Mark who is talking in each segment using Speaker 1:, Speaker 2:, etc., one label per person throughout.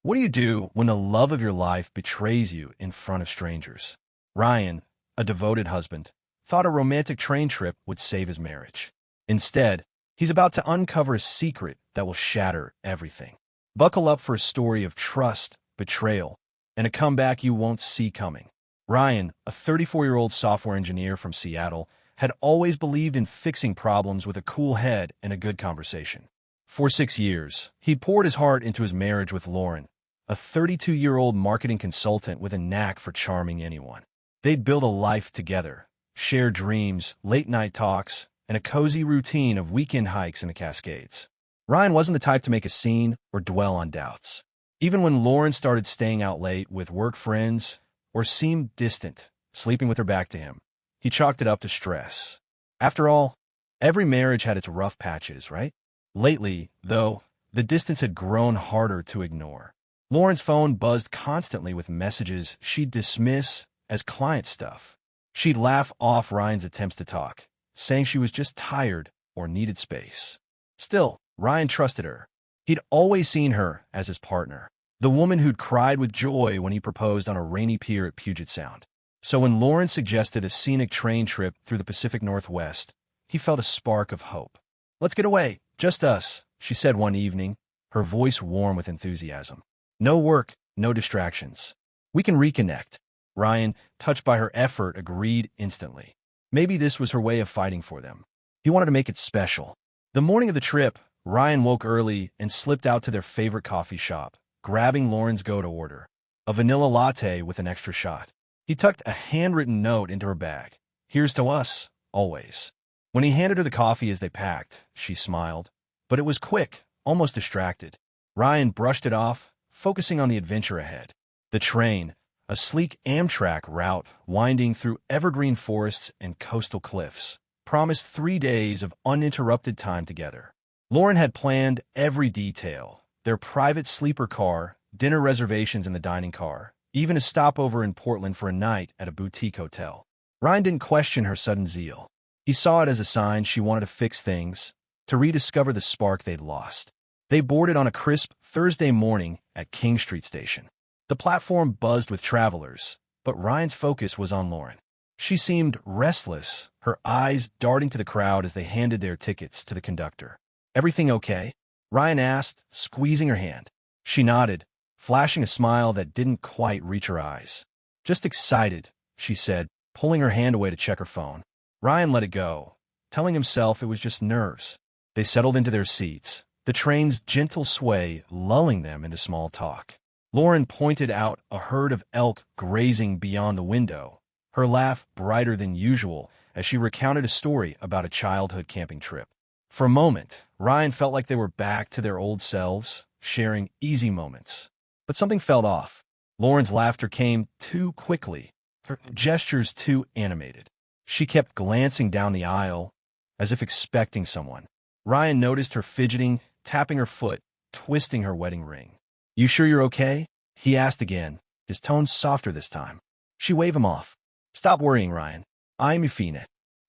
Speaker 1: What do you do when the love of your life betrays you in front of strangers? Ryan, a devoted husband, thought a romantic train trip would save his marriage. Instead, he's about to uncover a secret that will shatter everything. Buckle up for a story of trust, betrayal, and a comeback you won't see coming. Ryan, a 34-year-old software engineer from Seattle, had always believed in fixing problems with a cool head and a good conversation. For 6 years, he poured his heart into his marriage with Lauren, a 32-year-old marketing consultant with a knack for charming anyone. They'd built a life together, shared dreams, late-night talks, and a cozy routine of weekend hikes in the Cascades. Ryan wasn't the type to make a scene or dwell on doubts. Even when Lauren started staying out late with work friends or seemed distant, sleeping with her back to him, he chalked it up to stress. After all, every marriage had its rough patches, right? Lately, though, the distance had grown harder to ignore. Lauren's phone buzzed constantly with messages she'd dismiss as client stuff. She'd laugh off Ryan's attempts to talk, saying she was just tired or needed space. Still, Ryan trusted her. He'd always seen her as his partner, the woman who'd cried with joy when he proposed on a rainy pier at Puget Sound. So when Lauren suggested a scenic train trip through the Pacific Northwest, he felt a spark of hope. "Let's get away, just us," she said one evening, her voice warm with enthusiasm. "No work, no distractions. We can reconnect." Ryan, touched by her effort, agreed instantly. Maybe this was her way of fighting for them. He wanted to make it special. The morning of the trip, Ryan woke early and slipped out to their favorite coffee shop, grabbing Lauren's go-to order, a vanilla latte with an extra shot. He tucked a handwritten note into her bag. "Here's to us, always." When he handed her the coffee as they packed, she smiled. But it was quick, almost distracted. Ryan brushed it off, focusing on the adventure ahead. The train, a sleek Amtrak route winding through evergreen forests and coastal cliffs, promised 3 days of uninterrupted time together. Lauren had planned every detail: their private sleeper car, dinner reservations in the dining car, even a stopover in Portland for a night at a boutique hotel. Ryan didn't question her sudden zeal. He saw it as a sign she wanted to fix things, to rediscover the spark they'd lost. They boarded on a crisp Thursday morning at King Street Station. The platform buzzed with travelers, but Ryan's focus was on Lauren. She seemed restless, her eyes darting to the crowd as they handed their tickets to the conductor. "Everything okay?" Ryan asked, squeezing her hand. She nodded, flashing a smile that didn't quite reach her eyes. "Just excited," she said, pulling her hand away to check her phone. Ryan let it go, telling himself it was just nerves. They settled into their seats, the train's gentle sway lulling them into small talk. Lauren pointed out a herd of elk grazing beyond the window, her laugh brighter than usual as she recounted a story about a childhood camping trip. For a moment, Ryan felt like they were back to their old selves, sharing easy moments. But something felt off. Lauren's laughter came too quickly, her gestures too animated. She kept glancing down the aisle, as if expecting someone. Ryan noticed her fidgeting, tapping her foot, twisting her wedding ring. "You sure you're okay?" he asked again, his tone softer this time. She waved him off. "Stop worrying, Ryan. I'm Yufina."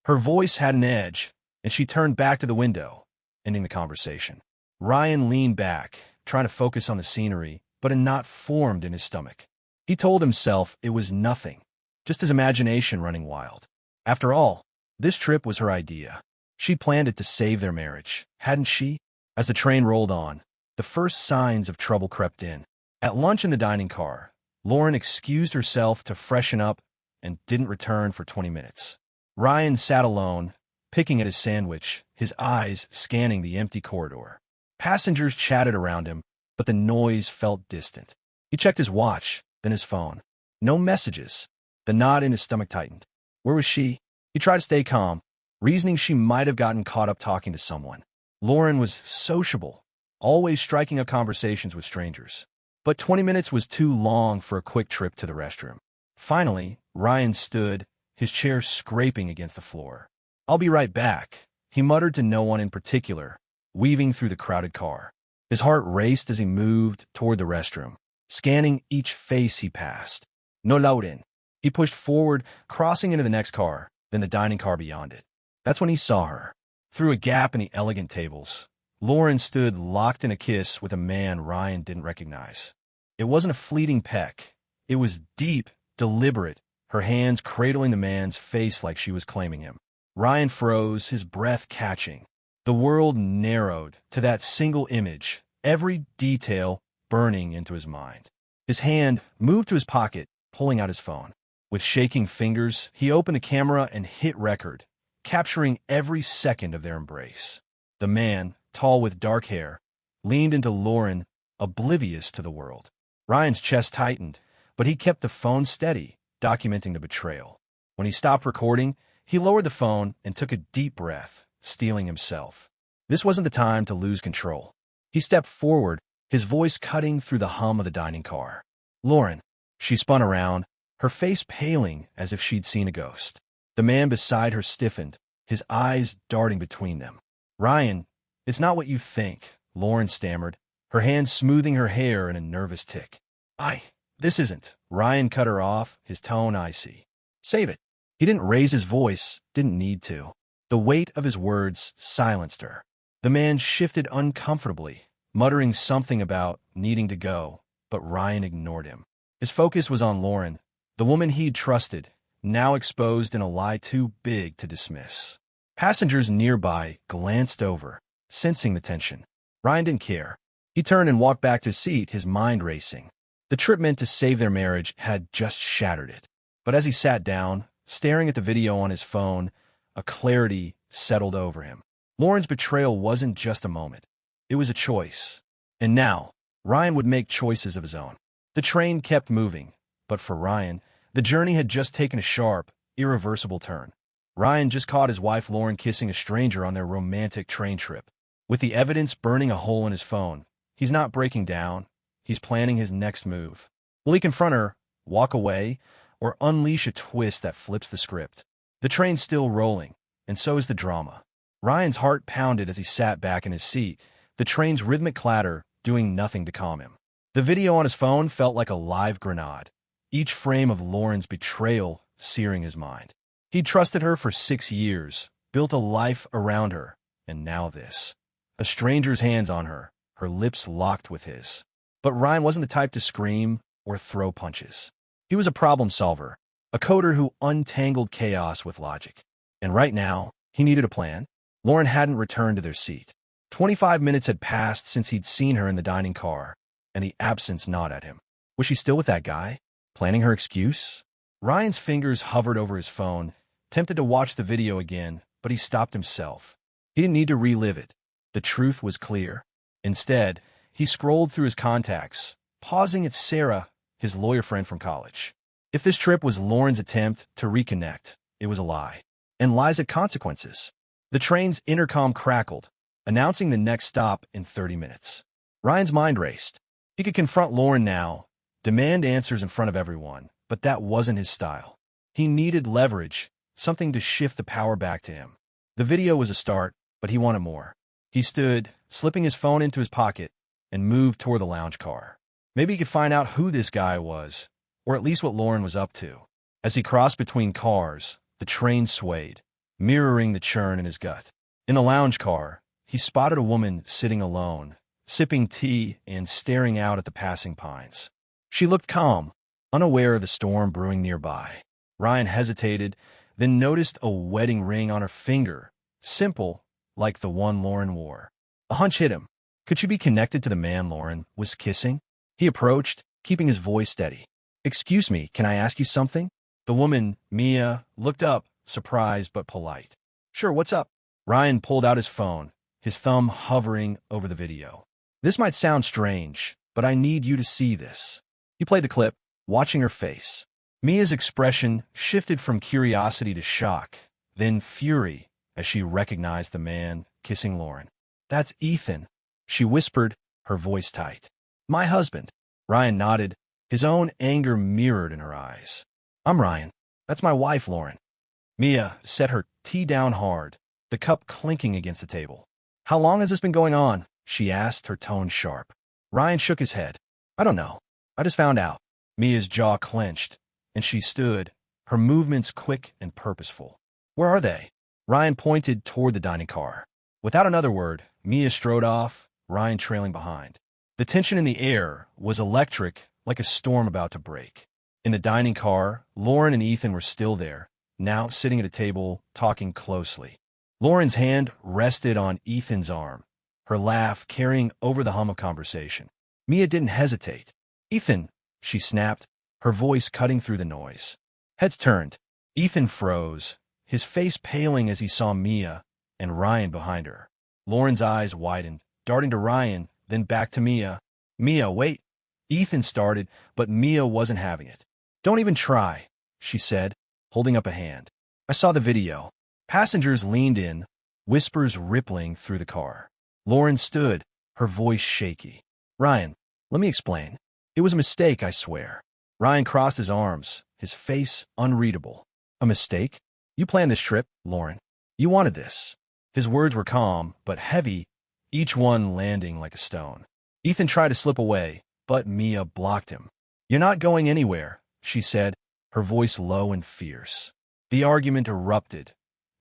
Speaker 1: Her voice had an edge, and she turned back to the window, ending the conversation. Ryan leaned back, trying to focus on the scenery, but a knot formed in his stomach. He told himself it was nothing, just his imagination running wild. After all, this trip was her idea. She planned it to save their marriage, hadn't she? As the train rolled on, the first signs of trouble crept in. At lunch in the dining car, Lauren excused herself to freshen up and didn't return for 20 minutes. Ryan sat alone, picking at his sandwich, his eyes scanning the empty corridor. Passengers chatted around him, but the noise felt distant. He checked his watch, then his phone. No messages. The knot in his stomach tightened. Where was she? He tried to stay calm, reasoning she might have gotten caught up talking to someone. Lauren was sociable, always striking up conversations with strangers. But 20 minutes was too long for a quick trip to the restroom. Finally, Ryan stood, his chair scraping against the floor. "I'll be right back," he muttered to no one in particular, weaving through the crowded car. His heart raced as he moved toward the restroom, scanning each face he passed. No Lauren. He pushed forward, crossing into the next car, then the dining car beyond it. That's when he saw her. Through a gap in the elegant tables, Lauren stood locked in a kiss with a man Ryan didn't recognize. It wasn't a fleeting peck. It was deep, deliberate, her hands cradling the man's face like she was claiming him. Ryan froze, his breath catching. The world narrowed to that single image, every detail burning into his mind. His hand moved to his pocket, pulling out his phone. With shaking fingers, he opened the camera and hit record, capturing every second of their embrace. The man, tall with dark hair, leaned into Lauren, oblivious to the world. Ryan's chest tightened, but he kept the phone steady, documenting the betrayal. When he stopped recording, he lowered the phone and took a deep breath, steeling himself. This wasn't the time to lose control. He stepped forward, his voice cutting through the hum of the dining car. "Lauren." She spun around, her face paling as if she'd seen a ghost. The man beside her stiffened, his eyes darting between them. "Ryan, it's not what you think," Lauren stammered, her hand smoothing her hair in a nervous tick. This isn't." Ryan cut her off, his tone icy. "Save it." He didn't raise his voice, didn't need to. The weight of his words silenced her. The man shifted uncomfortably, muttering something about needing to go, but Ryan ignored him. His focus was on Lauren, the woman he'd trusted, now exposed in a lie too big to dismiss. Passengers nearby glanced over, sensing the tension. Ryan didn't care. He turned and walked back to his seat, his mind racing. The trip meant to save their marriage had just shattered it. But as he sat down, staring at the video on his phone, a clarity settled over him. Lauren's betrayal wasn't just a moment. It was a choice. And now, Ryan would make choices of his own. The train kept moving, but for Ryan, the journey had just taken a sharp, irreversible turn. Ryan just caught his wife Lauren kissing a stranger on their romantic train trip. With the evidence burning a hole in his phone, he's not breaking down. He's planning his next move. Will he confront her, walk away, or unleash a twist that flips the script? The train's still rolling, and so is the drama. Ryan's heart pounded as he sat back in his seat, the train's rhythmic clatter doing nothing to calm him. The video on his phone felt like a live grenade, each frame of Lauren's betrayal searing his mind. He'd trusted her for 6 years, built a life around her, and now this. A stranger's hands on her, her lips locked with his. But Ryan wasn't the type to scream or throw punches. He was a problem solver, a coder who untangled chaos with logic. And right now, he needed a plan. Lauren hadn't returned to their seat. 25 minutes had passed since he'd seen her in the dining car, and the absence gnawed at him. Was she still with that guy? Planning her excuse? Ryan's fingers hovered over his phone, tempted to watch the video again, but he stopped himself. He didn't need to relive it. The truth was clear. Instead, he scrolled through his contacts, pausing at Sarah, his lawyer friend from college. If this trip was Lauren's attempt to reconnect, it was a lie. And lies had consequences. The train's intercom crackled, announcing the next stop in 30 minutes. Ryan's mind raced. He could confront Lauren now, demand answers in front of everyone, but that wasn't his style. He needed leverage, something to shift the power back to him. The video was a start, but he wanted more. He stood, slipping his phone into his pocket, and moved toward the lounge car. Maybe he could find out who this guy was, or at least what Lauren was up to. As he crossed between cars, the train swayed, mirroring the churn in his gut. In the lounge car, he spotted a woman sitting alone, sipping tea and staring out at the passing pines. She looked calm, unaware of the storm brewing nearby. Ryan hesitated, then noticed a wedding ring on her finger, simple, like the one Lauren wore. A hunch hit him. Could she be connected to the man Lauren was kissing? He approached, keeping his voice steady. "Excuse me, can I ask you something?" The woman, Mia, looked up, surprised but polite. "Sure, what's up?" Ryan pulled out his phone, his thumb hovering over the video. "This might sound strange, but I need you to see this." He played the clip, watching her face. Mia's expression shifted from curiosity to shock, then fury, as she recognized the man kissing Lauren. "That's Ethan," she whispered, her voice tight. "My husband." Ryan nodded, his own anger mirrored in her eyes. "I'm Ryan. That's my wife, Lauren." Mia set her tea down hard, the cup clinking against the table. "How long has this been going on?" she asked, her tone sharp. Ryan shook his head. "I don't know. I just found out." Mia's jaw clenched, and she stood, her movements quick and purposeful. "Where are they?" Ryan pointed toward the dining car. Without another word, Mia strode off, Ryan trailing behind. The tension in the air was electric, like a storm about to break. In the dining car, Lauren and Ethan were still there, now sitting at a table, talking closely. Lauren's hand rested on Ethan's arm, her laugh carrying over the hum of conversation. Mia didn't hesitate. "Ethan," she snapped, her voice cutting through the noise. Heads turned. Ethan froze, his face paling as he saw Mia and Ryan behind her. Lauren's eyes widened, darting to Ryan, then back to Mia. "Mia, wait." Ethan started, but Mia wasn't having it. "Don't even try," she said, holding up a hand. "I saw the video." Passengers leaned in, whispers rippling through the car. Lauren stood, her voice shaky. "Ryan, let me explain. It was a mistake, I swear." Ryan crossed his arms, his face unreadable. "A mistake? You planned this trip, Lauren. You wanted this." His words were calm, but heavy, each one landing like a stone. Ethan tried to slip away, but Mia blocked him. "You're not going anywhere," she said, her voice low and fierce. The argument erupted.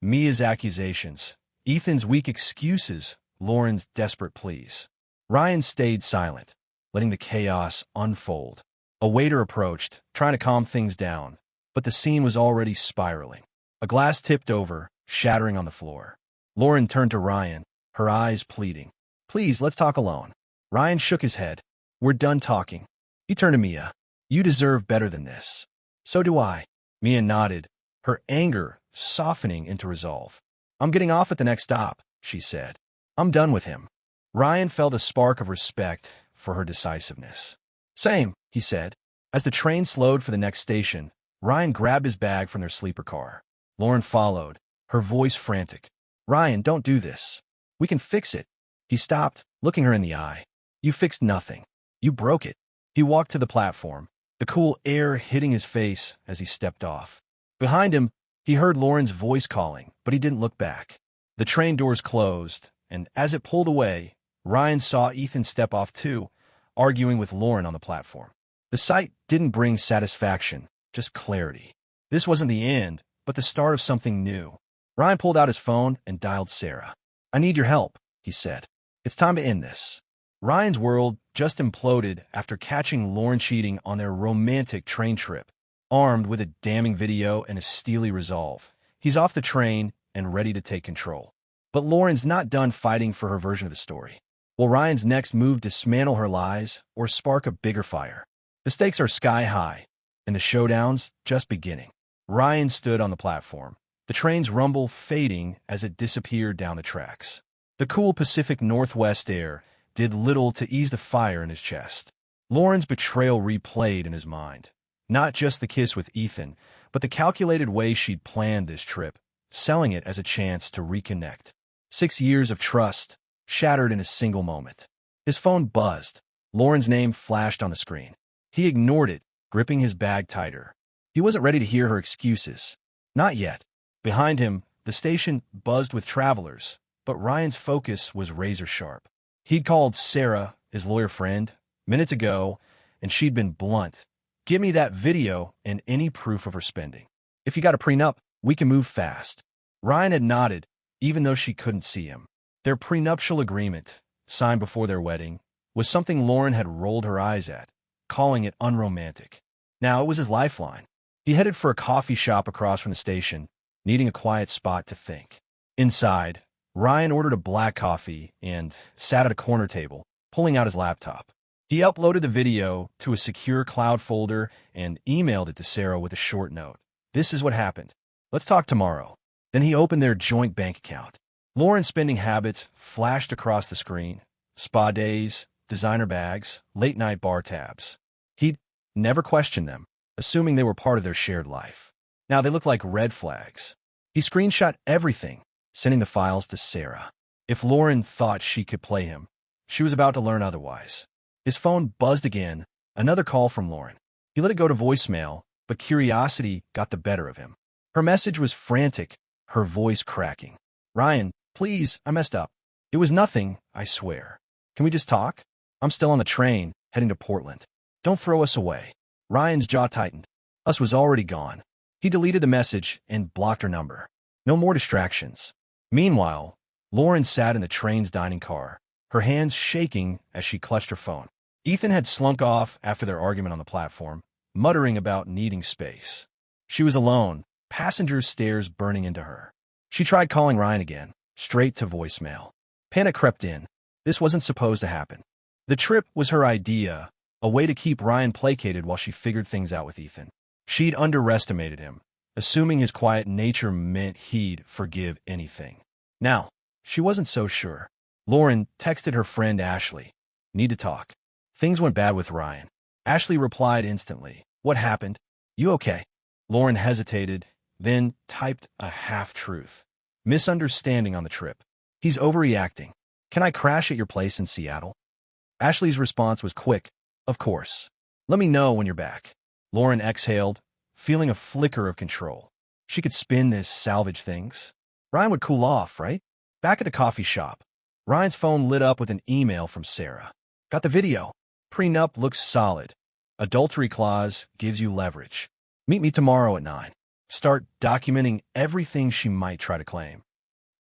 Speaker 1: Mia's accusations, Ethan's weak excuses, Lauren's desperate pleas. Ryan stayed silent, letting the chaos unfold. A waiter approached, trying to calm things down, but the scene was already spiraling. A glass tipped over, shattering on the floor. Lauren turned to Ryan, her eyes pleading. "Please, let's talk alone." Ryan shook his head. "We're done talking." He turned to Mia. "You deserve better than this." "So do I." Mia nodded, her anger softening into resolve. "I'm getting off at the next stop," she said. "I'm done with him." Ryan felt a spark of respect for her decisiveness. "Same," he said. As the train slowed for the next station, Ryan grabbed his bag from their sleeper car. Lauren followed, her voice frantic. "Ryan, don't do this. We can fix it." He stopped, looking her in the eye. "You fixed nothing. You broke it." He walked to the platform, the cool air hitting his face as he stepped off. Behind him, he heard Lauren's voice calling, but he didn't look back. The train doors closed, and as it pulled away, Ryan saw Ethan step off too, arguing with Lauren on the platform. The sight didn't bring satisfaction, just clarity. This wasn't the end, but the start of something new. Ryan pulled out his phone and dialed Sarah. "I need your help," he said. "It's time to end this." Ryan's world just imploded after catching Lauren cheating on their romantic train trip. Armed with a damning video and a steely resolve, he's off the train and ready to take control. But Lauren's not done fighting for her version of the story. Will Ryan's next move dismantle her lies or spark a bigger fire? The stakes are sky high, and the showdown's just beginning. Ryan stood on the platform, the train's rumble fading as it disappeared down the tracks. The cool Pacific Northwest air did little to ease the fire in his chest. Lauren's betrayal replayed in his mind. Not just the kiss with Ethan, but the calculated way she'd planned this trip, selling it as a chance to reconnect. 6 years of trust, shattered in a single moment. His phone buzzed. Lauren's name flashed on the screen. He ignored it, gripping his bag tighter. He wasn't ready to hear her excuses. Not yet. Behind him, the station buzzed with travelers, but Ryan's focus was razor-sharp. He'd called Sarah, his lawyer friend, minutes ago, and she'd been blunt. "Give me that video and any proof of her spending. If you got a prenup, we can move fast." Ryan had nodded, even though she couldn't see him. Their prenuptial agreement, signed before their wedding, was something Lauren had rolled her eyes at, calling it unromantic. Now it was his lifeline. He headed for a coffee shop across from the station, needing a quiet spot to think. Inside, Ryan ordered a black coffee and sat at a corner table, pulling out his laptop. He uploaded the video to a secure cloud folder and emailed it to Sarah with a short note. "This is what happened. Let's talk tomorrow." Then he opened their joint bank account. Lauren's spending habits flashed across the screen. Spa days, designer bags, late-night bar tabs. He'd never questioned them, assuming they were part of their shared life. Now they looked like red flags. He screenshot everything, sending the files to Sarah. If Lauren thought she could play him, she was about to learn otherwise. His phone buzzed again, another call from Lauren. He let it go to voicemail, but curiosity got the better of him. Her message was frantic, her voice cracking. "Ryan, please, I messed up. It was nothing, I swear. Can we just talk? I'm still on the train, heading to Portland. Don't throw us away." Ryan's jaw tightened. Us was already gone. He deleted the message and blocked her number. No more distractions. Meanwhile, Lauren sat in the train's dining car, her hands shaking as she clutched her phone. Ethan had slunk off after their argument on the platform, muttering about needing space. She was alone, passengers' stares burning into her. She tried calling Ryan again, straight to voicemail. Panic crept in. This wasn't supposed to happen. The trip was her idea, a way to keep Ryan placated while she figured things out with Ethan. She'd underestimated him, assuming his quiet nature meant he'd forgive anything. Now, she wasn't so sure. Lauren texted her friend Ashley. Need to talk. Things went bad with Ryan. Ashley replied instantly. What happened? You okay? Lauren hesitated, then typed a half-truth. Misunderstanding on the trip. He's overreacting. Can I crash at your place in Seattle? Ashley's response was quick. Of course. Let me know when you're back. Lauren exhaled, feeling a flicker of control. She could spin this, salvage things. Ryan would cool off, right? Back at the coffee shop, Ryan's phone lit up with an email from Sarah. Got the video. Prenup looks solid. Adultery clause gives you leverage. Meet me tomorrow at 9. Start documenting everything she might try to claim.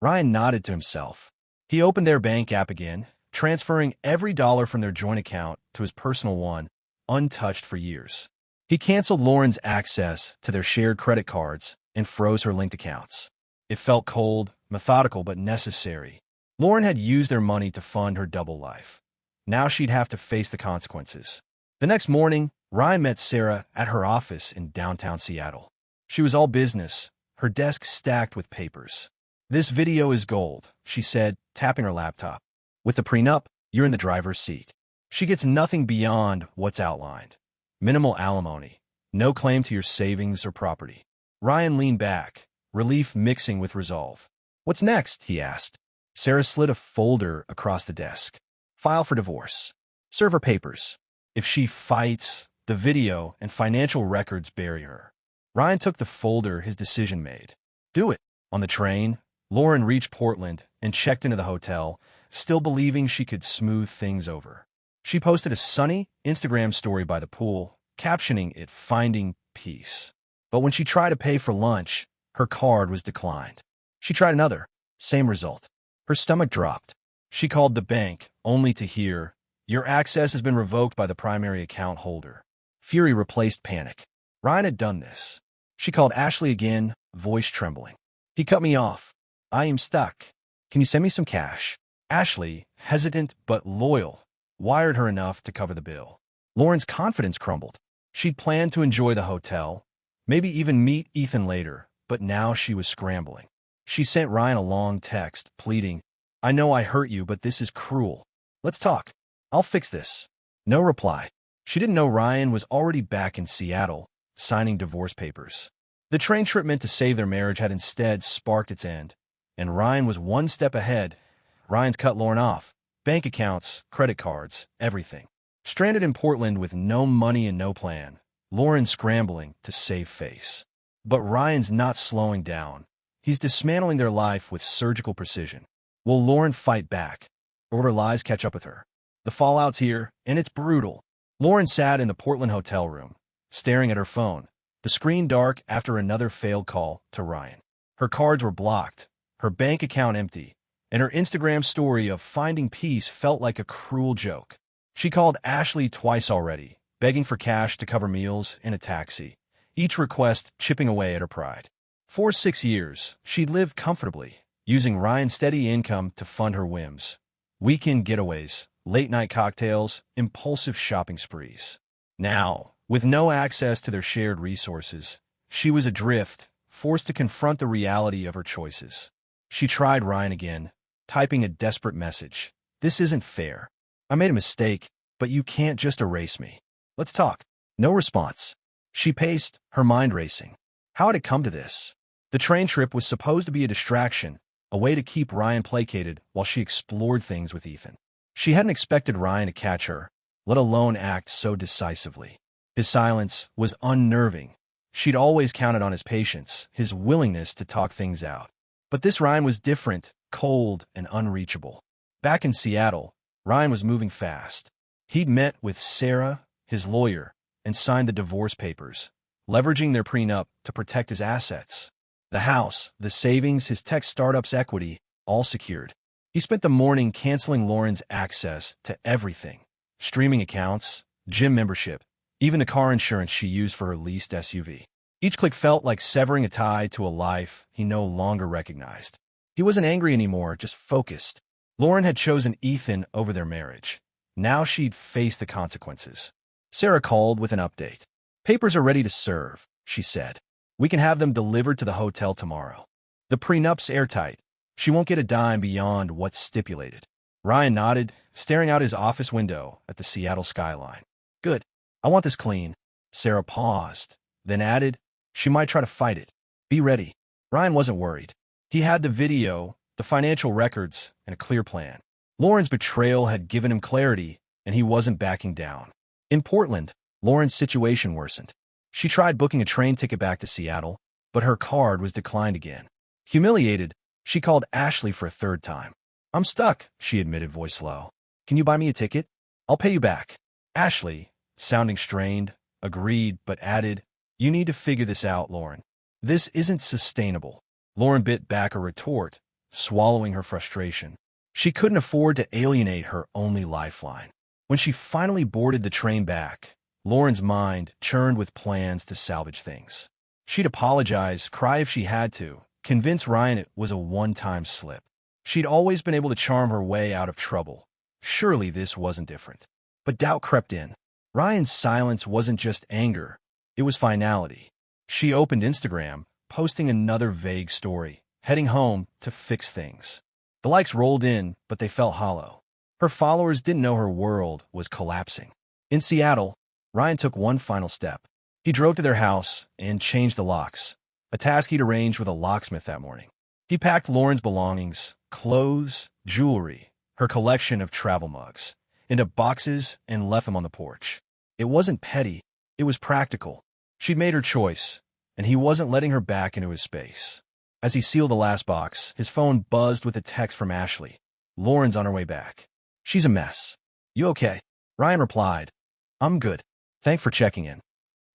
Speaker 1: Ryan nodded to himself. He opened their bank app again, transferring every dollar from their joint account to his personal one, untouched for years. He canceled Lauren's access to their shared credit cards and froze her linked accounts. It felt cold, methodical, but necessary. Lauren had used their money to fund her double life. Now she'd have to face the consequences. The next morning, Ryan met Sarah at her office in downtown Seattle. She was all business, her desk stacked with papers. This video is gold, she said, tapping her laptop. With the prenup, you're in the driver's seat. She gets nothing beyond what's outlined. Minimal alimony, no claim to your savings or property. Ryan leaned back, relief mixing with resolve. What's next? He asked. Sarah slid a folder across the desk. File for divorce. Serve her papers. If she fights, the video and financial records bury her. Ryan took the folder, his decision made. Do it. On the train, Lauren reached Portland and checked into the hotel, still believing she could smooth things over. She posted a sunny Instagram story by the pool, captioning it Finding Peace. But when she tried to pay for lunch, her card was declined. She tried another. Same result. Her stomach dropped. She called the bank, only to hear, your access has been revoked by the primary account holder. Fury replaced panic. Ryan had done this. She called Ashley again, voice trembling. He cut me off. I am stuck. Can you send me some cash? Ashley, hesitant but loyal, wired her enough to cover the bill. Lauren's confidence crumbled. She'd planned to enjoy the hotel, maybe even meet Ethan later, but now she was scrambling. She sent Ryan a long text, pleading, I know I hurt you, but this is cruel. Let's talk. I'll fix this. No reply. She didn't know Ryan was already back in Seattle, signing divorce papers. The train trip meant to save their marriage had instead sparked its end, and Ryan was one step ahead. Ryan's cut Lauren off. Bank accounts, credit cards, everything. Stranded in Portland with no money and no plan, Lauren's scrambling to save face. But Ryan's not slowing down. He's dismantling their life with surgical precision. Will Lauren fight back, or will her lies catch up with her? The fallout's here, and it's brutal. Lauren sat in the Portland hotel room, staring at her phone, the screen dark after another failed call to Ryan. Her cards were blocked, her bank account empty, and her Instagram story of finding peace felt like a cruel joke. She called Ashley twice already, begging for cash to cover meals and a taxi, each request chipping away at her pride. For 6 years, she'd lived comfortably, using Ryan's steady income to fund her whims. Weekend getaways, late-night cocktails, impulsive shopping sprees. Now, with no access to their shared resources, she was adrift, forced to confront the reality of her choices. She tried Ryan again, typing a desperate message. This isn't fair. I made a mistake, but you can't just erase me. Let's talk. No response. She paced, her mind racing. How had it come to this? The train trip was supposed to be a distraction, a way to keep Ryan placated while she explored things with Ethan. She hadn't expected Ryan to catch her, let alone act so decisively. His silence was unnerving. She'd always counted on his patience, his willingness to talk things out. But this Ryan was different, cold, and unreachable. Back in Seattle, Ryan was moving fast. He'd met with Sarah, his lawyer, and signed the divorce papers, leveraging their prenup to protect his assets. The house, the savings, his tech startup's equity, all secured. He spent the morning canceling Lauren's access to everything: streaming accounts, gym membership, even the car insurance she used for her leased SUV. Each click felt like severing a tie to a life he no longer recognized. He wasn't angry anymore, just focused. Lauren had chosen Ethan over their marriage. Now she'd face the consequences. Sarah called with an update. "Papers are ready to serve," she said. "We can have them delivered to the hotel tomorrow. The prenup's airtight. She won't get a dime beyond what's stipulated." Ryan nodded, staring out his office window at the Seattle skyline. "Good. I want this clean." Sarah paused, then added, "She might try to fight it. Be ready." Ryan wasn't worried. He had the video, the financial records, and a clear plan. Lauren's betrayal had given him clarity, and he wasn't backing down. In Portland, Lauren's situation worsened. She tried booking a train ticket back to Seattle, but her card was declined again. Humiliated, she called Ashley for a third time. "I'm stuck," she admitted, voice low. "Can you buy me a ticket? I'll pay you back." Ashley, sounding strained, agreed, but added, "You need to figure this out, Lauren. This isn't sustainable." Lauren bit back a retort, swallowing her frustration. She couldn't afford to alienate her only lifeline. When she finally boarded the train back, Lauren's mind churned with plans to salvage things. She'd apologize, cry if she had to, convince Ryan it was a one-time slip. She'd always been able to charm her way out of trouble. Surely this wasn't different. But doubt crept in. Ryan's silence wasn't just anger, it was finality. She opened Instagram, posting another vague story, heading home to fix things. The likes rolled in, but they felt hollow. Her followers didn't know her world was collapsing. In Seattle, Ryan took one final step. He drove to their house and changed the locks, a task he'd arranged with a locksmith that morning. He packed Lauren's belongings, clothes, jewelry, her collection of travel mugs, into boxes and left them on the porch. It wasn't petty, it was practical. She'd made her choice, and he wasn't letting her back into his space. As he sealed the last box, his phone buzzed with a text from Ashley. "Lauren's on her way back. She's a mess. You okay?" Ryan replied, "I'm good. Thanks for checking in."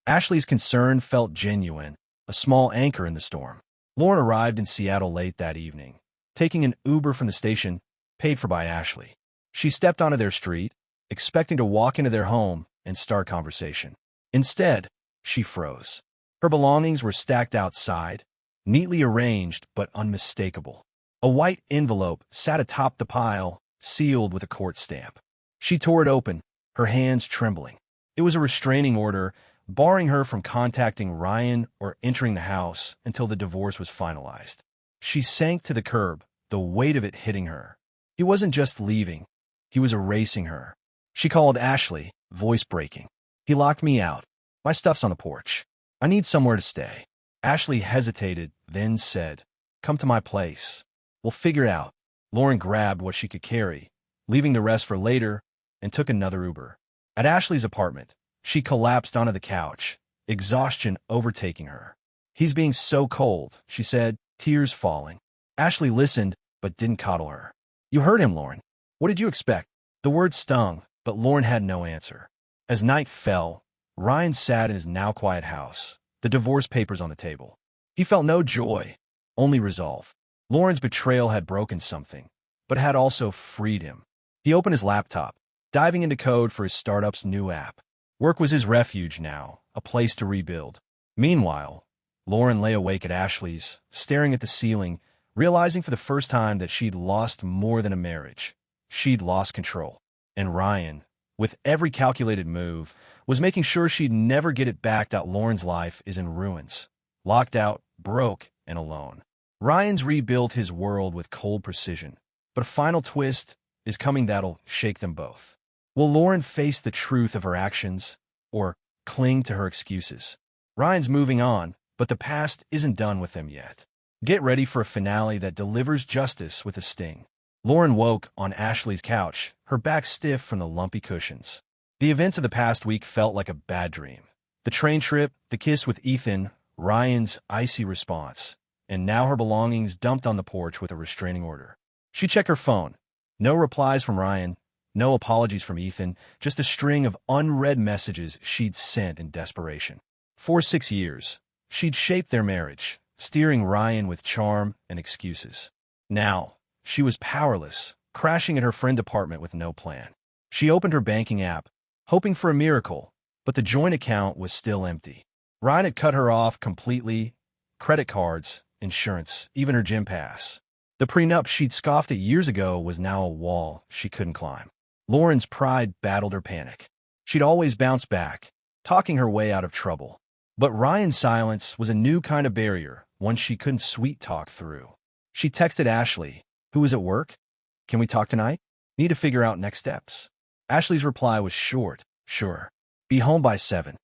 Speaker 1: Ashley's concern felt genuine, a small anchor in the storm. Lauren arrived in Seattle late that evening, taking an Uber from the station, paid for by Ashley. She stepped onto their street, expecting to walk into their home and start conversation. Instead, she froze. Her belongings were stacked outside, neatly arranged but unmistakable. A white envelope sat atop the pile, sealed with a court stamp. She tore it open, her hands trembling. It was a restraining order, barring her from contacting Ryan or entering the house until the divorce was finalized. She sank to the curb, the weight of it hitting her. He wasn't just leaving, he was erasing her. She called Ashley, voice breaking. "He locked me out. My stuff's on the porch. I need somewhere to stay." Ashley hesitated, then said, "Come to my place. We'll figure it out." Lauren grabbed what she could carry, leaving the rest for later, and took another Uber. At Ashley's apartment, she collapsed onto the couch, exhaustion overtaking her. "He's being so cold," she said, tears falling. Ashley listened, but didn't coddle her. "You heard him, Lauren. What did you expect?" The words stung, but Lauren had no answer. As night fell, Ryan sat in his now quiet house, the divorce papers on the table. He felt no joy, only resolve. Lauren's betrayal had broken something, but had also freed him. He opened his laptop, diving into code for his startup's new app. Work was his refuge now, a place to rebuild. Meanwhile, Lauren lay awake at Ashley's, staring at the ceiling, realizing for the first time that she'd lost more than a marriage. She'd lost control. And Ryan, with every calculated move, was making sure she'd never get it back. Lauren's life is in ruins, locked out, broke, and alone. Ryan's rebuilt his world with cold precision, but a final twist is coming that'll shake them both. Will Lauren face the truth of her actions, or cling to her excuses? Ryan's moving on, but the past isn't done with him yet. Get ready for a finale that delivers justice with a sting. Lauren woke on Ashley's couch, her back stiff from the lumpy cushions. The events of the past week felt like a bad dream. The train trip, the kiss with Ethan, Ryan's icy response, and now her belongings dumped on the porch with a restraining order. She checked her phone. No replies from Ryan, no apologies from Ethan, just a string of unread messages she'd sent in desperation. For 6 years, she'd shaped their marriage, steering Ryan with charm and excuses. Now, she was powerless, crashing at her friend's apartment with no plan. She opened her banking app, hoping for a miracle, but the joint account was still empty. Ryan had cut her off completely: credit cards, insurance, even her gym pass. The prenup she'd scoffed at years ago was now a wall she couldn't climb. Lauren's pride battled her panic. She'd always bounce back, talking her way out of trouble. But Ryan's silence was a new kind of barrier, one she couldn't sweet-talk through. She texted Ashley, who was at work. "Can we talk tonight? Need to figure out next steps." Ashley's reply was short: "Sure. Be home by 7.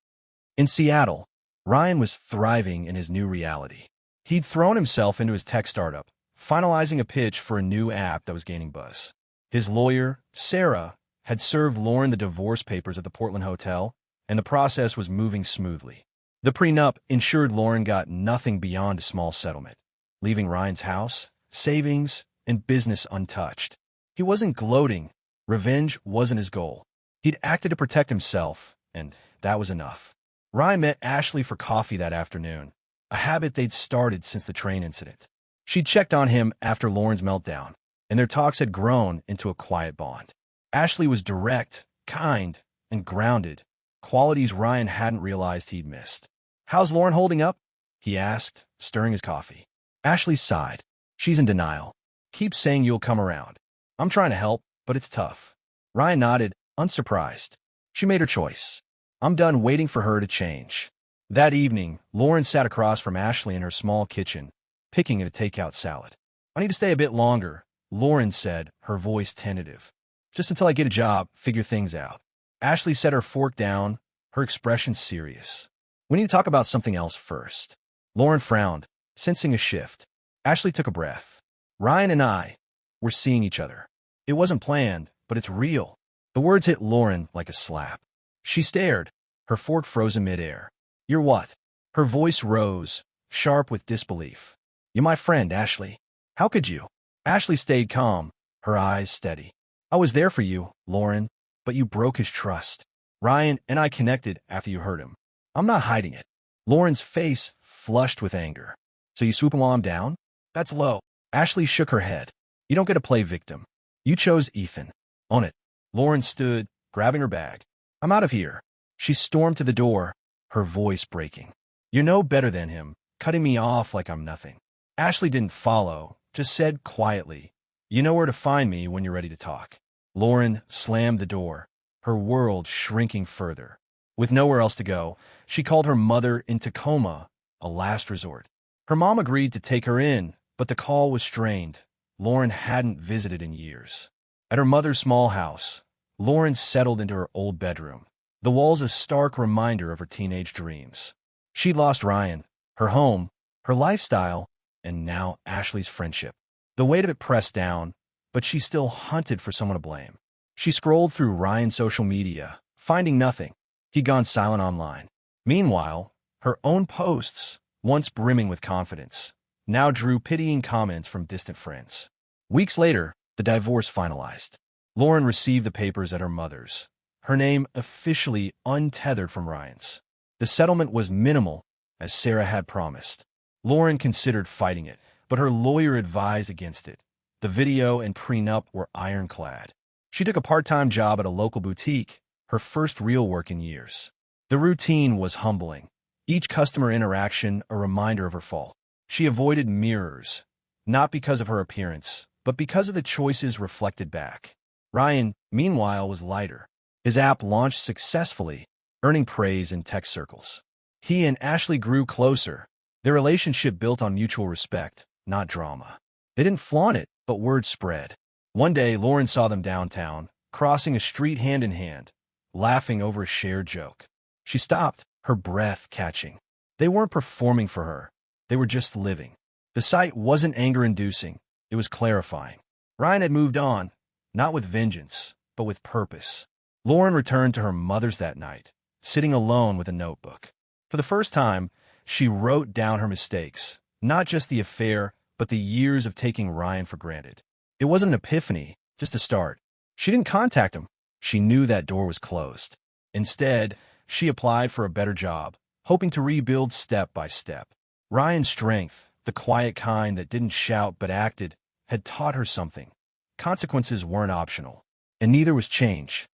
Speaker 1: In Seattle, Ryan was thriving in his new reality. He'd thrown himself into his tech startup, finalizing a pitch for a new app that was gaining buzz. His lawyer, Sarah, had served Lauren the divorce papers at the Portland hotel, and the process was moving smoothly. The prenup ensured Lauren got nothing beyond a small settlement, leaving Ryan's house, savings, and business untouched. He wasn't gloating. Revenge wasn't his goal. He'd acted to protect himself, and that was enough. Ryan met Ashley for coffee that afternoon, a habit they'd started since the train incident. She'd checked on him after Lauren's meltdown, and their talks had grown into a quiet bond. Ashley was direct, kind, and grounded, qualities Ryan hadn't realized he'd missed. "How's Lauren holding up?" he asked, stirring his coffee. Ashley sighed. "She's in denial. Keep saying you'll come around. I'm trying to help, but it's tough." Ryan nodded, unsurprised. She made her choice. "I'm done waiting for her to change." That evening, Lauren sat across from Ashley in her small kitchen, picking at a takeout salad. "I need to stay a bit longer," Lauren said, her voice tentative. "Just until I get a job, figure things out." Ashley set her fork down, her expression serious. "We need to talk about something else first." Lauren frowned, sensing a shift. Ashley took a breath. "Ryan and I, we're seeing each other. It wasn't planned, but it's real." The words hit Lauren like a slap. She stared, her fork frozen midair. "You're what?" Her voice rose, sharp with disbelief. "You're my friend, Ashley. How could you?" Ashley stayed calm, her eyes steady. "I was there for you, Lauren, but you broke his trust. Ryan and I connected after you hurt him. I'm not hiding it." Lauren's face flushed with anger. "So you swoop him while I'm down? That's low." Ashley shook her head. "You don't get to play victim. You chose Ethan. Own it." Lauren stood, grabbing her bag. "I'm out of here." She stormed to the door, her voice breaking. "You're no better than him, cutting me off like I'm nothing." Ashley didn't follow, just said quietly, "You know where to find me when you're ready to talk." Lauren slammed the door, her world shrinking further. With nowhere else to go, she called her mother in Tacoma, a last resort. Her mom agreed to take her in, but the call was strained. Lauren hadn't visited in years. At her mother's small house, Lauren settled into her old bedroom, the walls a stark reminder of her teenage dreams. She'd lost Ryan, her home, her lifestyle, and now Ashley's friendship. The weight of it pressed down, but she still hunted for someone to blame. She scrolled through Ryan's social media, finding nothing. He'd gone silent online. Meanwhile, her own posts, once brimming with confidence, now drew pitying comments from distant friends. Weeks later, the divorce finalized. Lauren received the papers at her mother's, her name officially untethered from Ryan's. The settlement was minimal, as Sarah had promised. Lauren considered fighting it, but her lawyer advised against it. The video and prenup were ironclad. She took a part-time job at a local boutique, her first real work in years. The routine was humbling, each customer interaction a reminder of her fault. She avoided mirrors, not because of her appearance, but because of the choices reflected back. Ryan, meanwhile, was lighter. His app launched successfully, earning praise in tech circles. He and Ashley grew closer, their relationship built on mutual respect, not drama. They didn't flaunt it, but word spread. One day, Lauren saw them downtown, crossing a street hand in hand, laughing over a shared joke. She stopped, her breath catching. They weren't performing for her. They were just living. The sight wasn't anger-inducing. It was clarifying. Ryan had moved on, not with vengeance, but with purpose. Lauren returned to her mother's that night, sitting alone with a notebook. For the first time, she wrote down her mistakes, not just the affair, but the years of taking Ryan for granted. It wasn't an epiphany, just a start. She didn't contact him. She knew that door was closed. Instead, she applied for a better job, hoping to rebuild step by step. Ryan's strength, the quiet kind that didn't shout but acted, had taught her something. Consequences weren't optional, and neither was change.